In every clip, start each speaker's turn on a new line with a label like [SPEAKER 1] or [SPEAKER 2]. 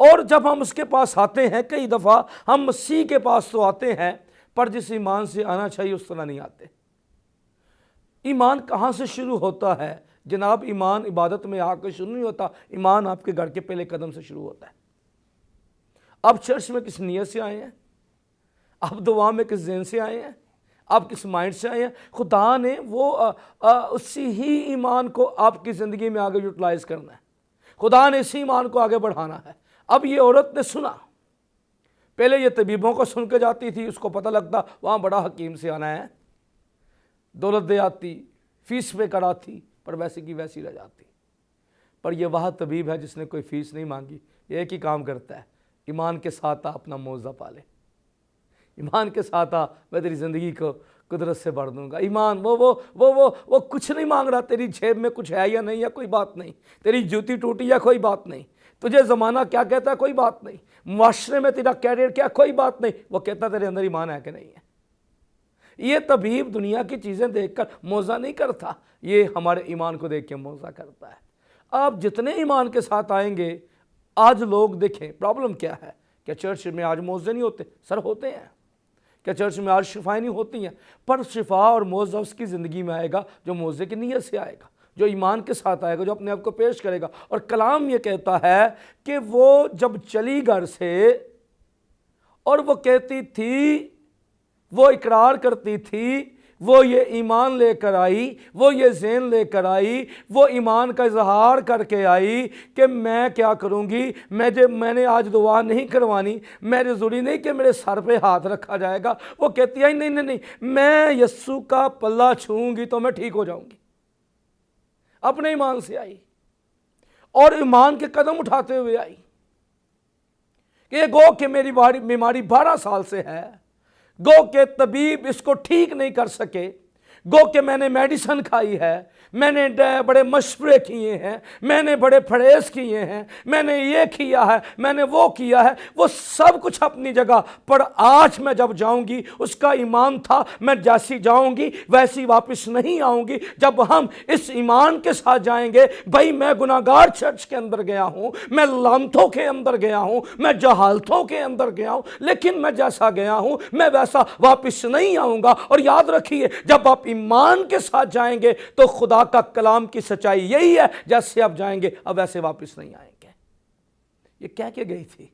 [SPEAKER 1] اور جب ہم اس کے پاس آتے ہیں، کئی دفعہ ہم مسیح کے پاس تو آتے ہیں، پر جس ایمان سے آنا چاہیے اس طرح نہیں آتے۔ ایمان کہاں سے شروع ہوتا ہے جناب؟ ایمان عبادت میں آ کے شروع نہیں ہوتا، ایمان آپ کے گھر کے پہلے قدم سے شروع ہوتا ہے۔ آپ چرچ میں کس نیت سے آئے ہیں؟ آپ دعا میں کس ذہن سے آئے ہیں؟ آپ کس مائنڈ سے آئے ہیں؟ خدا نے وہ اسی ہی ایمان کو آپ کی زندگی میں آگے یوٹیلائز کرنا ہے، خدا نے اسی ایمان کو آگے بڑھانا ہے۔ اب یہ عورت نے سنا، پہلے یہ طبیبوں کو سن کے جاتی تھی، اس کو پتہ لگتا وہاں بڑا حکیم سے آنا ہے، دولت دے آتی، فیس پہ کراتی، پر ویسی کی ویسی رہ جاتی۔ پر یہ وہ طبیب ہے جس نے کوئی فیس نہیں مانگی، یہ ایک ہی کام کرتا ہے، ایمان کے ساتھ اپنا معاوضہ پالے، ایمان کے ساتھ میں تیری زندگی کو قدرت سے بھر دوں گا۔ ایمان وہ کچھ نہیں مانگ رہا، تیری جیب میں کچھ ہے یا نہیں ہے کوئی بات نہیں، تیری جوتی ٹوٹی یا کوئی بات نہیں، تجھے زمانہ کیا کہتا ہے کوئی بات نہیں، معاشرے میں تیرا کیریئر کیا کوئی بات نہیں، وہ کہتا تیرے اندر ایمان ہے کہ نہیں ہے۔ یہ طبیب دنیا کی چیزیں دیکھ کر معاوضہ نہیں کرتا، یہ ہمارے ایمان کو دیکھ کے معاوضہ کرتا ہے۔ آپ جتنے ایمان کے ساتھ آئیں گے، آج لوگ دیکھیں پرابلم کیا ہے، کیا چرچ میں آج معاوضے نہیں ہوتے؟ سر ہوتے ہیں۔ کیا چرچ میں آج شفائیں نہیں ہوتی ہیں؟ پر شفا اور معاوضہ اس کی زندگی میں آئے گا جو معاوضے کی نیت سے آئے گا، جو ایمان کے ساتھ آئے گا، جو اپنے آپ کو پیش کرے گا۔ اور کلام یہ کہتا ہے کہ وہ جب چلی گھر سے اور وہ کہتی تھی، وہ اقرار کرتی تھی، وہ یہ ایمان لے کر آئی، وہ یہ ذہن لے کر آئی، وہ ایمان کا اظہار کر کے آئی کہ میں کیا کروں گی، میں نے آج دعا نہیں کروانی، میرے ضروری نہیں کہ میرے سر پہ ہاتھ رکھا جائے گا۔ وہ کہتی ہے نہیں، میں یسوع کا پلہ چھوؤں گی تو میں ٹھیک ہو جاؤں گی۔ اپنے ایمان سے آئی اور ایمان کے قدم اٹھاتے ہوئے آئی کہ گو کہ میری بیماری 12 سال سے ہے، گو کہ طبیب اس کو ٹھیک نہیں کر سکے، گو کہ میں نے میڈیسن کھائی ہے، میں نے بڑے مشورے کیے ہیں، میں نے بڑے پرہیز کیے ہیں، میں نے یہ کیا ہے، میں نے وہ کیا ہے، وہ سب کچھ اپنی جگہ، پر آج میں جب جاؤں گی، اس کا ایمان تھا میں جیسی جاؤں گی ویسی واپس نہیں آؤں گی۔ جب ہم اس ایمان کے ساتھ جائیں گے، بھائی میں گناہگار چرچ کے اندر گیا ہوں، میں لعنتوں کے اندر گیا ہوں، میں جہالتوں کے اندر گیا ہوں، لیکن میں جیسا گیا ہوں میں ویسا واپس نہیں آؤں گا۔ اور یاد رکھیے جب آپ ایمان کے ساتھ جائیں گے تو خدا کا کلام کی سچائی یہی ہے، جیسے آپ جائیں گے اب ویسے واپس نہیں آئیں گے۔ یہ کہہ کے گئی تھی،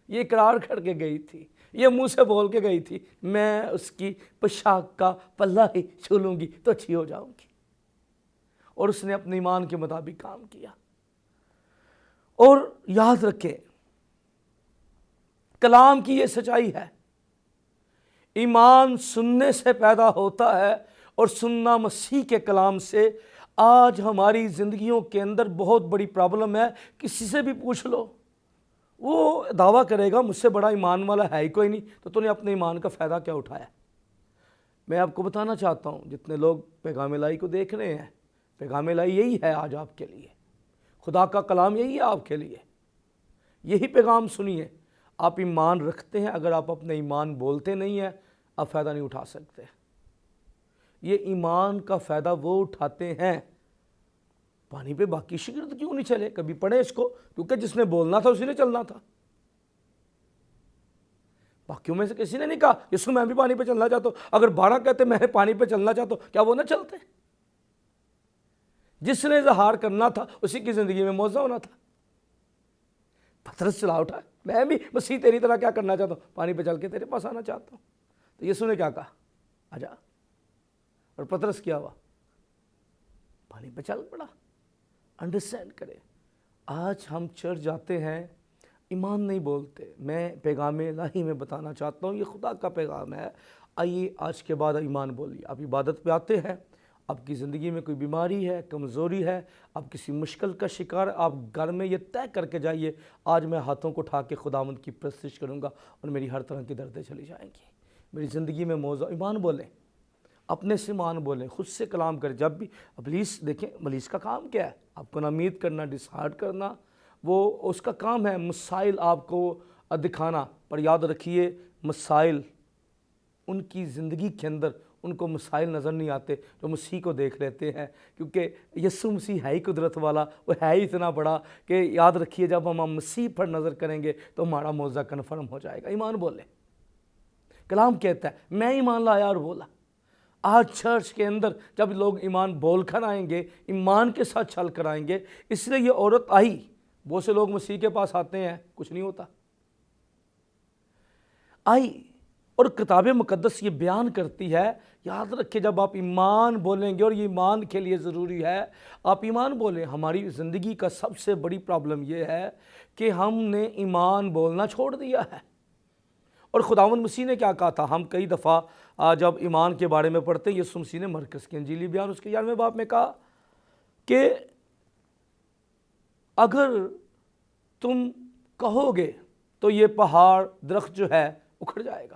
[SPEAKER 1] یہ اقرار کر کے گئی تھی، یہ منہ سے بول کے گئی تھی، میں اس کی پوشاک کا پلہ ہی چھو لوں گی تو اچھی ہو جاؤں گی۔ اور اس نے اپنے ایمان کے مطابق کام کیا۔ اور یاد رکھیں کلام کی یہ سچائی ہے، ایمان سننے سے پیدا ہوتا ہے اور سننا مسیح کے کلام سے۔ آج ہماری زندگیوں کے اندر بہت بڑی پرابلم ہے، کسی سے بھی پوچھ لو وہ دعویٰ کرے گا مجھ سے بڑا ایمان والا ہے ہی کوئی نہیں، تو تو نے اپنے ایمان کا فائدہ کیا اٹھایا؟ میں آپ کو بتانا چاہتا ہوں جتنے لوگ پیغام الہی کو دیکھ رہے ہیں، پیغام الہی یہی ہے آج آپ کے لیے، خدا کا کلام یہی ہے آپ کے لیے، یہی پیغام سنیے۔ آپ ایمان رکھتے ہیں، اگر آپ اپنے ایمان بولتے نہیں ہیں آپ فائدہ نہیں اٹھا سکتے۔ یہ ایمان کا فائدہ وہ اٹھاتے ہیں۔ پانی پہ باقی شاگرد کیوں نہیں چلے؟ کبھی پڑھیں اس کو، کیونکہ جس نے بولنا تھا اسی نے چلنا تھا۔ باقیوں میں سے کسی نے نہیں کہا یسوع میں بھی پانی پہ چلنا چاہتا ہوں، اگر 12 کہتے میں پانی پہ چلنا چاہتا ہوں کیا وہ نہ چلتے؟ جس نے اظہار کرنا تھا اسی کی زندگی میں معاوضہ ہونا تھا۔ پترس چلا اٹھا، میں بھی مسیح تیری طرح کیا کرنا چاہتا ہوں، پانی پہ چل کے تیرے پاس آنا چاہتا ہوں۔ تو یسوع نے کیا کہا؟ آجا۔ اور پترس کیا ہوا؟ پانی پہ چل پڑا۔ انڈرسٹینڈ کریں، آج ہم چرچ جاتے ہیں ایمان نہیں بولتے۔ میں پیغام الہی میں بتانا چاہتا ہوں، یہ خدا کا پیغام ہے۔ آئیے آج کے بعد ایمان بولیے۔ آپ عبادت پہ آتے ہیں، آپ کی زندگی میں کوئی بیماری ہے، کمزوری ہے، آپ کسی مشکل کا شکار، آپ گھر میں یہ طے کر کے جائیے آج میں ہاتھوں کو اٹھا کے خداوند کی پرستش کروں گا اور میری ہر طرح کی دردیں چلی جائیں گی، میری زندگی میں موضوع۔ ایمان بولیں، اپنے سے ایمان بولیں، خود سے کلام کریں۔ جب بھی ابلیس دیکھیں، ابلیس کا کام کیا ہے؟ آپ کو نامید کرنا، ڈسہارٹ کرنا، وہ اس کا کام ہے، مسائل آپ کو دکھانا۔ پر یاد رکھیے مسائل ان کی زندگی کے اندر ان کو مسائل نظر نہیں آتے جو مسیح کو دیکھ لیتے ہیں، کیونکہ یسوع مسیح ہے ہی قدرت والا، وہ ہے ہی اتنا بڑا کہ یاد رکھیے جب ہم مسیح پر نظر کریں گے تو ہمارا معجزہ کنفرم ہو جائے گا۔ ایمان بولے، کلام کہتا ہے میں ایمان لایا اور بولا۔ آج چرچ کے اندر جب لوگ ایمان بول کر آئیں گے، ایمان کے ساتھ چل کر آئیں گے، اس لیے یہ عورت آئی۔ بہت سے لوگ مسیح کے پاس آتے ہیں، کچھ نہیں ہوتا، آئی اور کتاب مقدس یہ بیان کرتی ہے، یاد رکھیں جب آپ ایمان بولیں گے، اور یہ ایمان کے لیے ضروری ہے آپ ایمان بولیں۔ ہماری زندگی کا سب سے بڑی پرابلم یہ ہے کہ ہم نے ایمان بولنا چھوڑ دیا ہے۔ اور خداوند مسیح نے کیا کہا تھا؟ ہم کئی دفعہ جب ایمان کے بارے میں پڑھتے ہیں، یسوع مسیح نے مرکز کی انجیلی بیان اس کے 11ویں باب میں کہا کہ اگر تم کہو گے تو یہ پہاڑ درخت جو ہے اکھڑ جائے گا۔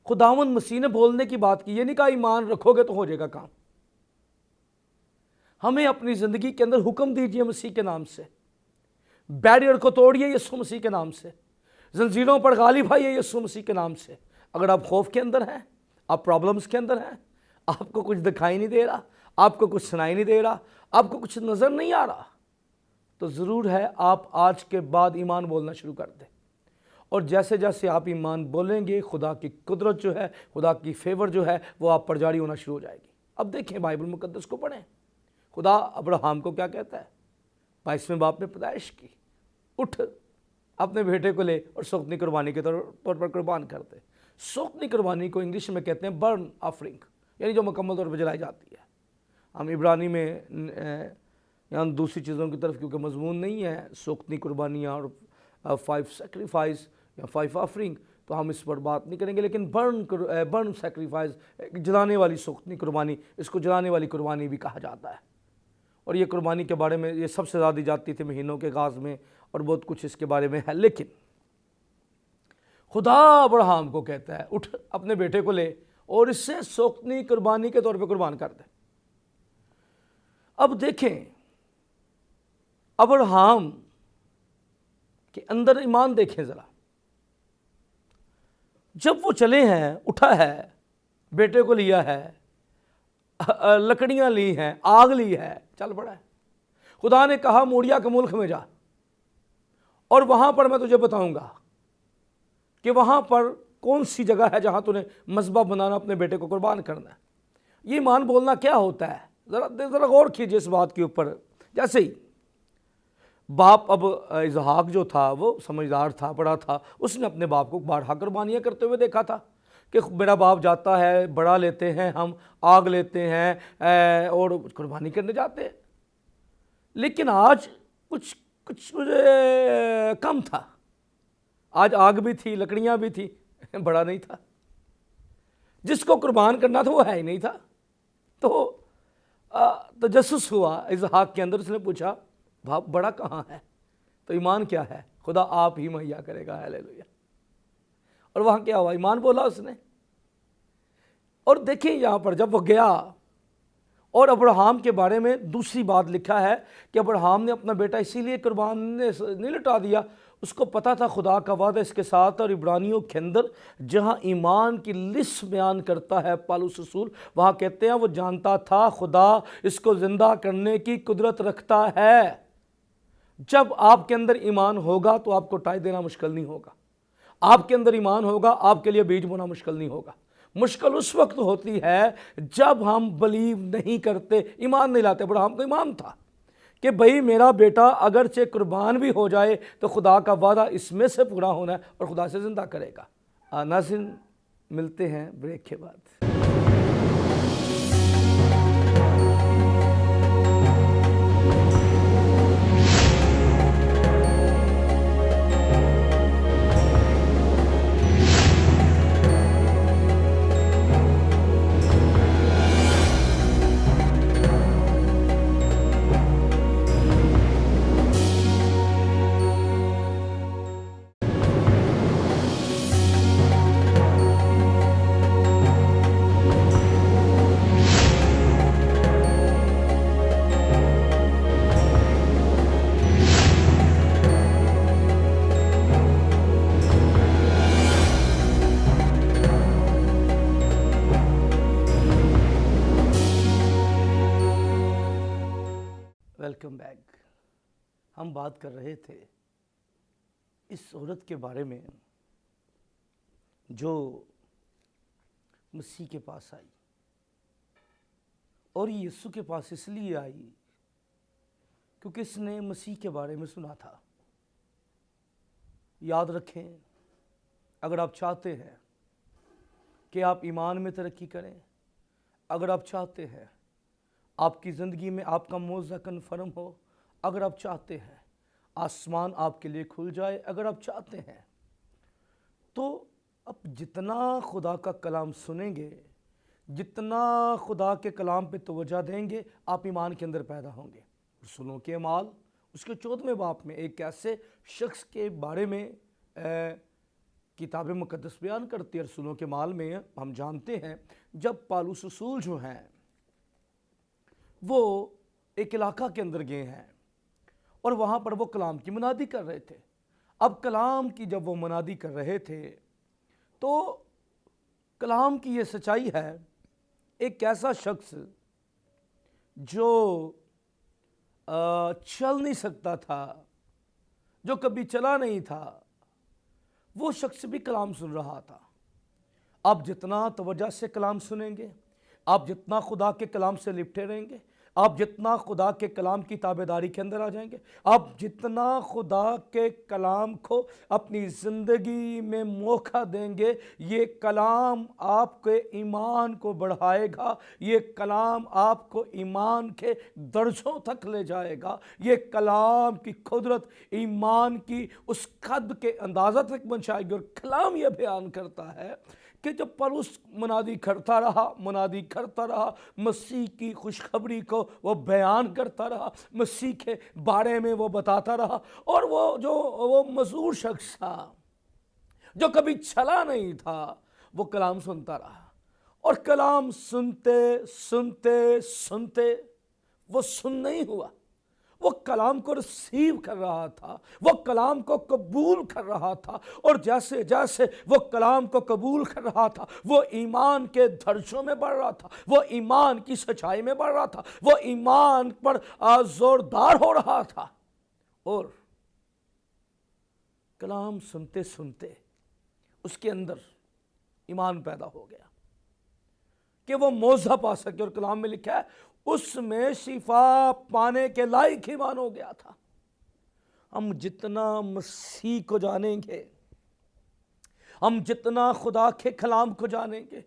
[SPEAKER 1] خداوند مسیح نے بولنے کی بات کی، یہ نہیں کہا ایمان رکھو گے تو ہو جائے گا کام۔ ہمیں اپنی زندگی کے اندر حکم دیجئے مسیح کے نام سے، بیریئر کو توڑیے یسوع مسیح کے نام سے، زنجیروں پر غالب آئیے یسوع مسیح کے نام سے۔ اگر آپ خوف کے اندر ہیں، آپ پرابلمز کے اندر ہیں، آپ کو کچھ دکھائی نہیں دے رہا، آپ کو کچھ سنائی نہیں دے رہا، آپ کو کچھ نظر نہیں آ رہا، تو ضرور ہے آپ آج کے بعد ایمان بولنا شروع کر دیں۔ اور جیسے جیسے آپ ایمان بولیں گے، خدا کی قدرت جو ہے، خدا کی فیور جو ہے وہ آپ پر جاری ہونا شروع ہو جائے گی۔ اب دیکھیں بائبل مقدس کو پڑھیں، خدا ابراہیم کو کیا کہتا ہے؟ 22ویں باب میں پیدائش کی، اٹھ اپنے بیٹے کو لے اور سوگندی قربانی کے طور پر قربان کر دے۔ سوگندی قربانی کو انگلش میں کہتے ہیں برن آفرنگ، یعنی جو مکمل طور پر جلائی جاتی ہے۔ ہم عبرانی میں یہاں دوسری چیزوں کی طرف کیونکہ مضمون نہیں ہے، سوگندی قربانیاں اور 5 سیکریفائس یا 5 آفرنگ، تو ہم اس پر بات نہیں کریں گے، لیکن برن سیکریفائس، جلانے والی سوگندی قربانی، اس کو جلانے والی قربانی بھی کہا جاتا ہے۔ اور یہ قربانی کے بارے میں یہ سب سے زیادہ دی جاتی تھی مہینوں کے آغاز میں، اور بہت کچھ اس کے بارے میں ہے۔ لیکن خدا ابراہیم کو کہتا ہے اٹھ اپنے بیٹے کو لے اور اس سے سوگندی قربانی کے طور پہ قربان کر دے۔ اب دیکھیں ابراہیم کے اندر ایمان دیکھیں ذرا، جب وہ چلے ہیں، اٹھا ہے، بیٹے کو لیا ہے، لکڑیاں لی ہیں، آگ لی ہے، چل پڑا ہے۔ خدا نے کہا موریا کے ملک میں جا اور وہاں پر میں تجھے بتاؤں گا کہ وہاں پر کون سی جگہ ہے جہاں تُو نے مذبح بنانا، اپنے بیٹے کو قربان کرنا ہے۔ یہ ایمان بولنا کیا ہوتا ہے؟ ذرا غور کیجئے اس بات کے اوپر۔ جیسے ہی باپ، اب اسحاق جو تھا وہ سمجھدار تھا، بڑا تھا، اس نے اپنے باپ کو بارہا قربانیاں کرتے ہوئے دیکھا تھا کہ میرا باپ جاتا ہے، بڑا لیتے ہیں، ہم آگ لیتے ہیں اور قربانی کرنے جاتے ہیں۔ لیکن آج کچھ کم تھا، آج آگ بھی تھی، لکڑیاں بھی تھی، بڑا نہیں تھا، جس کو قربان کرنا تھا وہ ہے ہی نہیں تھا۔ تو تجسس ہوا اسحاق کے اندر، اس نے پوچھا باپ بڑا کہاں ہے؟ تو ایمان کیا ہے؟ خدا آپ ہی مہیا کرے گا، ہیلیلویا۔ اور وہاں کیا ہوا؟ ایمان بولا اس نے۔ اور دیکھیں یہاں پر جب وہ گیا، اور ابراہیم کے بارے میں دوسری بات لکھا ہے کہ ابراہیم نے اپنا بیٹا اسی لیے قربان نہیں لٹا دیا، اس کو پتا تھا خدا کا وعدہ اس کے ساتھ۔ اور عبرانیوں کے اندر جہاں ایمان کی لسٹ بیان کرتا ہے پالوس رسول، وہاں کہتے ہیں وہ جانتا تھا خدا اس کو زندہ کرنے کی قدرت رکھتا ہے۔ جب آپ کے اندر ایمان ہوگا تو آپ کو ٹائی دینا مشکل نہیں ہوگا، آپ کے اندر ایمان ہوگا، آپ کے لیے بیج بونا مشکل نہیں ہوگا۔ مشکل اس وقت ہوتی ہے جب ہم بلیو نہیں کرتے، ایمان نہیں لاتے۔ ابراہیم کو ایمان تھا کہ بھئی میرا بیٹا اگرچہ قربان بھی ہو جائے تو خدا کا وعدہ اس میں سے پورا ہونا ہے اور خدا سے زندہ کرے گا۔ ناظرین ملتے ہیں بریک کے بعد۔ Welcome back. ہم بات کر رہے تھے اس عورت کے بارے میں جو مسیح کے پاس آئی، اور یہ یسوع کے پاس اس لیے آئی کیونکہ اس نے مسیح کے بارے میں سنا تھا۔ یاد رکھیں، اگر آپ چاہتے ہیں کہ آپ ایمان میں ترقی کریں، اگر آپ چاہتے ہیں آپ کی زندگی میں آپ کا معجزہ کنفرم ہو، اگر آپ چاہتے ہیں آسمان آپ کے لیے کھل جائے، اگر آپ چاہتے ہیں تو اب جتنا خدا کا کلام سنیں گے، جتنا خدا کے کلام پہ توجہ دیں گے، آپ ایمان کے اندر پیدا ہوں گے۔ رسولوں کے اعمال اس کے 14ویں باب میں ایک ایسے شخص کے بارے میں کتاب مقدس بیان کرتی ہے۔ رسولوں کے اعمال میں ہم جانتے ہیں جب پالوس رسول جو ہیں وہ ایک علاقہ کے اندر گئے ہیں اور وہاں پر وہ کلام کی منادی کر رہے تھے۔ اب کلام کی جب وہ منادی کر رہے تھے تو کلام کی یہ سچائی ہے، ایک ایسا شخص جو چل نہیں سکتا تھا، جو کبھی چلا نہیں تھا، وہ شخص بھی کلام سن رہا تھا۔ آپ جتنا توجہ سے کلام سنیں گے، آپ جتنا خدا کے کلام سے لپٹے رہیں گے، آپ جتنا خدا کے کلام کی تابعداری کے اندر آ جائیں گے، آپ جتنا خدا کے کلام کو اپنی زندگی میں موقع دیں گے، یہ کلام آپ کے ایمان کو بڑھائے گا، یہ کلام آپ کو ایمان کے درجوں تک لے جائے گا۔ یہ کلام کی قدرت ایمان کی اس قد کے اندازہ تک پہنچائے گی۔ اور کلام یہ بیان کرتا ہے کہ جب پولس منادی کرتا رہا، مسیح کی خوشخبری کو وہ بیان کرتا رہا، مسیح کے بارے میں وہ بتاتا رہا، اور وہ مزدور شخص تھا جو کبھی چلا نہیں تھا، وہ کلام سنتا رہا، اور کلام سنتے سنتے سنتے وہ سن نہیں ہوا، وہ کلام کو ریسیو کر رہا تھا، وہ کلام کو قبول کر رہا تھا، اور جیسے جیسے وہ کلام کو قبول کر رہا تھا، وہ ایمان کے درجوں میں بڑھ رہا تھا، وہ ایمان کی سچائی میں بڑھ رہا تھا، وہ ایمان پر زوردار ہو رہا تھا، اور کلام سنتے سنتے اس کے اندر ایمان پیدا ہو گیا کہ وہ معجزہ پا سکے۔ اور کلام میں لکھا ہے اس میں شفا پانے کے لائق ایمان ہو گیا تھا۔ ہم جتنا مسیح کو جانیں گے، ہم جتنا خدا کے کلام کو جانیں گے،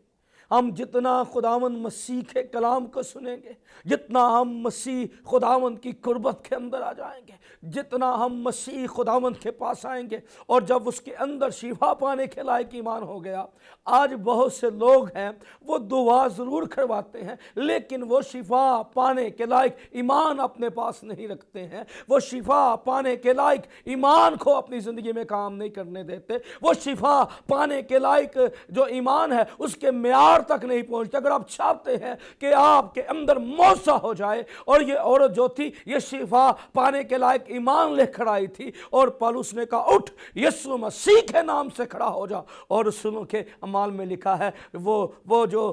[SPEAKER 1] ہم جتنا خداوند مسیح کے کلام کو سنیں گے، جتنا ہم مسیح خداوند کی قربت کے اندر آ جائیں گے، جتنا ہم مسیح خداوند کے پاس آئیں گے، اور جب اس کے اندر شفا پانے کے لائق ایمان ہو گیا۔ آج بہت سے لوگ ہیں وہ دعا ضرور کرواتے ہیں، لیکن وہ شفا پانے کے لائق ایمان اپنے پاس نہیں رکھتے ہیں، وہ شفا پانے کے لائق ایمان کو اپنی زندگی میں کام نہیں کرنے دیتے، وہ شفا پانے کے لائق جو ایمان ہے اس کے معیار تک نہیں پہنچتے۔ اگر آپ چاہتے ہیں کہ آپ کے اندر معجزہ ہو جائے، اور یہ عورت جو تھی یہ شفا پانے کے لائق ایمان لے کر آئی تھی، اور پولس نے کہا اٹھ یسوع مسیح کے نام سے کھڑا ہو جا، اور رسولوں کے اعمال میں لکھا ہے وہ جو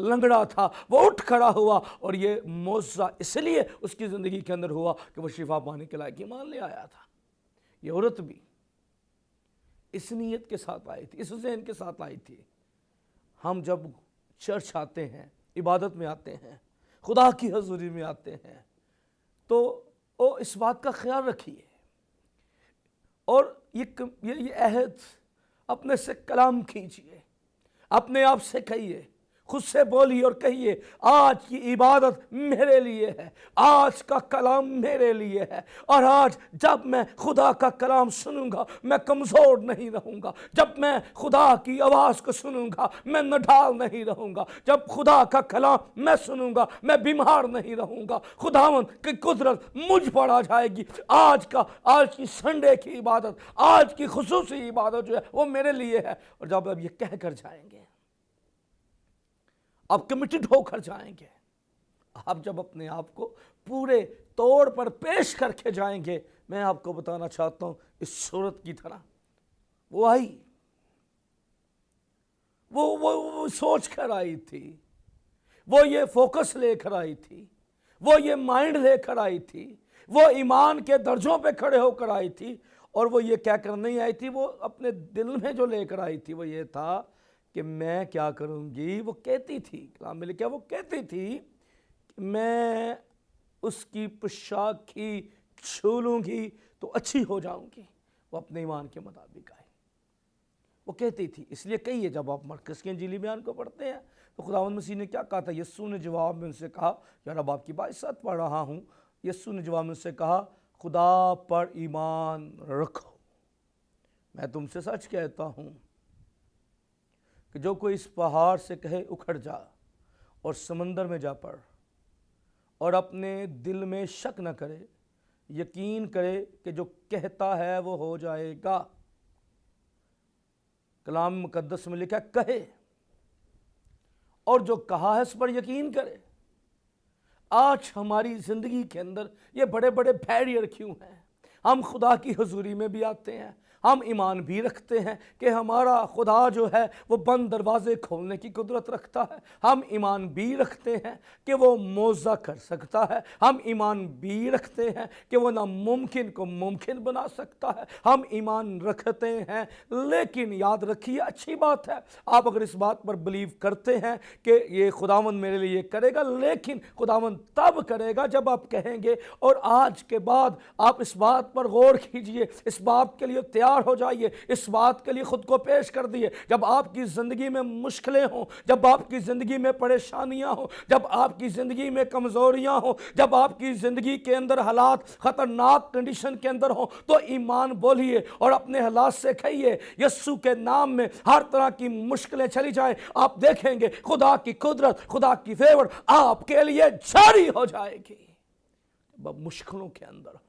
[SPEAKER 1] لنگڑا تھا وہ اٹھ کھڑا ہوا، اور یہ معجزہ اس لیے اس کی زندگی کے اندر ہوا کہ وہ شفا پانے کے لائق ایمان لے آیا تھا۔ یہ عورت بھی اس نیت کے ساتھ آئی تھی، اس ذہن کے ساتھ آئی تھی۔ ہم جب چرچ آتے ہیں، عبادت میں آتے ہیں، خدا کی حضوری میں آتے ہیں، تو اس بات کا خیال رکھیے، اور یہ عہد اپنے سے کلام کیجئے، اپنے آپ سے کہیے، خود سے بولیے اور کہیے آج کی عبادت میرے لیے ہے، آج کا کلام میرے لیے ہے، اور آج جب میں خدا کا کلام سنوں گا میں کمزور نہیں رہوں گا، جب میں خدا کی آواز کو سنوں گا میں نڈھال نہیں رہوں گا، جب خدا کا کلام میں سنوں گا میں بیمار نہیں رہوں گا، خداوند کی قدرت مجھ پر آ جائے گی۔ آج کی سنڈے کی عبادت، آج کی خصوصی عبادت جو ہے وہ میرے لیے ہے۔ اور جب آپ یہ کہہ کر جائیں گے، آپ کمیٹڈ ہو کر جائیں گے، آپ جب اپنے آپ کو پورے طور پر پیش کر کے جائیں گے، میں آپ کو بتانا چاہتا ہوں اس صورت کی طرح وہ آئی، وہ سوچ کر آئی تھی، وہ یہ فوکس لے کر آئی تھی، وہ یہ مائنڈ لے کر آئی تھی، وہ ایمان کے درجوں پہ کھڑے ہو کر آئی تھی، اور وہ یہ کہہ کر نہیں آئی تھی، وہ اپنے دل میں جو لے کر آئی تھی وہ یہ تھا کہ میں کیا کروں گی۔ وہ کہتی تھی، کلام میں لکھا، وہ کہتی تھی کہ میں اس کی پوشاک کی چھو لوں گی تو اچھی ہو جاؤں گی۔ وہ اپنے ایمان کے مطابق آئی، وہ کہتی تھی۔ اس لیے کہیے جب آپ مرقس کے انجیلی بیان کو پڑھتے ہیں تو خداوند مسیح نے کیا کہا تھا؟ یسوع نے جواب میں ان سے کہا، یا رب آپ کی بائیست پڑھ رہا ہوں، یسوع نے جواب میں ان سے کہا، خدا پر ایمان رکھو، میں تم سے سچ کہتا ہوں کہ جو کوئی اس پہاڑ سے کہے اکھڑ جا اور سمندر میں جا پڑ، اور اپنے دل میں شک نہ کرے، یقین کرے کہ جو کہتا ہے وہ ہو جائے گا۔ کلام مقدس میں لکھا کہے، اور جو کہا ہے اس پر یقین کرے۔ آج ہماری زندگی کے اندر یہ بڑے بڑے بیریئر کیوں ہیں؟ ہم خدا کی حضوری میں بھی آتے ہیں، ہم ایمان بھی رکھتے ہیں کہ ہمارا خدا جو ہے وہ بند دروازے کھولنے کی قدرت رکھتا ہے، ہم ایمان بھی رکھتے ہیں کہ وہ معجزہ کر سکتا ہے، ہم ایمان بھی رکھتے ہیں کہ وہ ناممکن کو ممکن بنا سکتا ہے، ہم ایمان رکھتے ہیں۔ لیکن یاد رکھیے، اچھی بات ہے آپ اگر اس بات پر بلیو کرتے ہیں کہ یہ خداوند میرے لیے یہ کرے گا، لیکن خداوند تب کرے گا جب آپ کہیں گے۔ اور آج کے بعد آپ اس بات پر غور کیجئے، اس بات کے لیے تیار ہو جائیے، اس بات کے لیے خود کو پیش کر دیے، جب آپ کی زندگی میں مشکلیں ہوں، جب آپ کی زندگی میں پریشانیاں ہوں، جب آپ کی زندگی میں کمزوریاں ہوں، جب آپ کی زندگی کے اندر حالات خطرناک کنڈیشن کے اندر ہوں، تو ایمان بولیے اور اپنے حالات سے کہیے، یسوع کے نام میں ہر طرح کی مشکلیں چلی جائیں، آپ دیکھیں گے خدا کی قدرت، خدا کی فیور آپ کے لیے جاری ہو جائے گی۔ جب آپ مشکلوں کے اندر ہوں،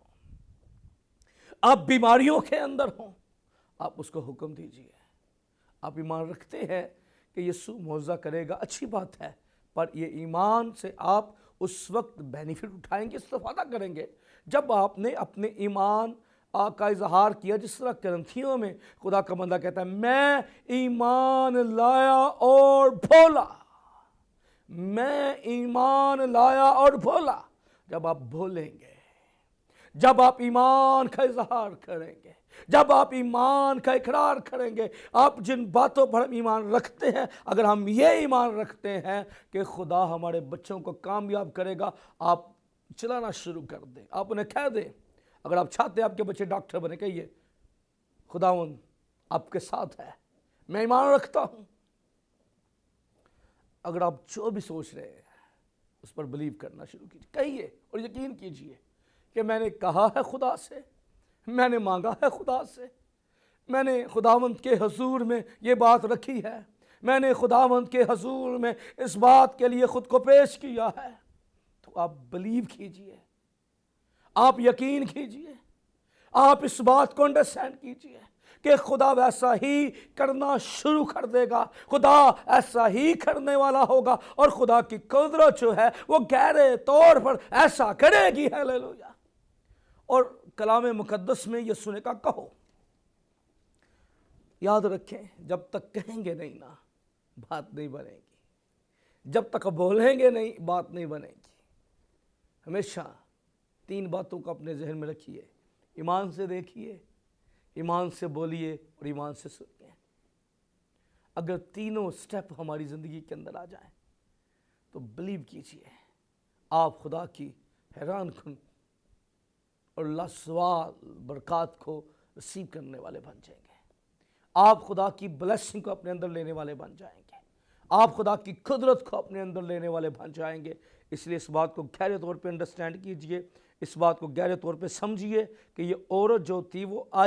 [SPEAKER 1] آپ بیماریوں کے اندر ہوں، آپ اس کو حکم دیجئے۔ آپ ایمان رکھتے ہیں کہ یسوع معجزہ کرے گا، اچھی بات ہے، پر یہ ایمان سے آپ اس وقت بینیفٹ اٹھائیں گے، استفادہ کریں گے جب آپ نے اپنے ایمان کا اظہار کیا، جس طرح کرنتھیوں میں خدا کا بندہ کہتا ہے، میں ایمان لایا اور بولا، میں ایمان لایا اور بولا۔ جب آپ بولیں گے، جب آپ ایمان کا اظہار کریں گے، جب آپ ایمان کا اقرار کریں گے، آپ جن باتوں پر ہم ایمان رکھتے ہیں، اگر ہم یہ ایمان رکھتے ہیں کہ خدا ہمارے بچوں کو کامیاب کرے گا، آپ چلانا شروع کر دیں، آپ انہیں کہہ دیں، اگر آپ چاہتے ہیں آپ کے بچے ڈاکٹر بنے، کہیے خداوند آپ کے ساتھ ہے، میں ایمان رکھتا ہوں۔ اگر آپ جو بھی سوچ رہے ہیں اس پر بلیو کرنا شروع کیجیے، کہیے اور یقین کیجیے کہ میں نے کہا ہے خدا سے، میں نے مانگا ہے خدا سے، میں نے خداوند کے حضور میں یہ بات رکھی ہے، میں نے خداوند کے حضور میں اس بات کے لیے خود کو پیش کیا ہے، تو آپ بلیو کیجیے، آپ یقین کیجیے، آپ اس بات کو انڈرسٹینڈ کیجیے کہ خدا ویسا ہی کرنا شروع کر دے گا، خدا ایسا ہی کرنے والا ہوگا، اور خدا کی قدرت جو ہے وہ گہرے طور پر ایسا کرے گی۔ ہیلیلویا۔ اور کلام مقدس میں یسوع نے کہا کہو، یاد رکھیں، جب تک کہیں گے نہیں نا بات نہیں بنے گی، جب تک بولیں گے نہیں بات نہیں بنے گی۔ ہمیشہ تین باتوں کو اپنے ذہن میں رکھیے، ایمان سے دیکھیے، ایمان سے بولیے اور ایمان سے سنیے۔ اگر تینوں سٹیپ ہماری زندگی کے اندر آ جائیں تو بلیو کیجئے، آپ خدا کی حیران کن اور لاسوال برکات کو ریسیو کرنے والے بن جائیں گے، آپ خدا کی بلیسنگ کو اپنے اندر لینے والے بن جائیں گے، آپ خدا کی قدرت کو اپنے اندر لینے والے بن جائیں گے۔ اس لیے اس بات کو گہرے طور پہ انڈرسٹینڈ کیجئے، اس بات کو گہرے طور پہ سمجھیے کہ یہ عورت جو تھی وہ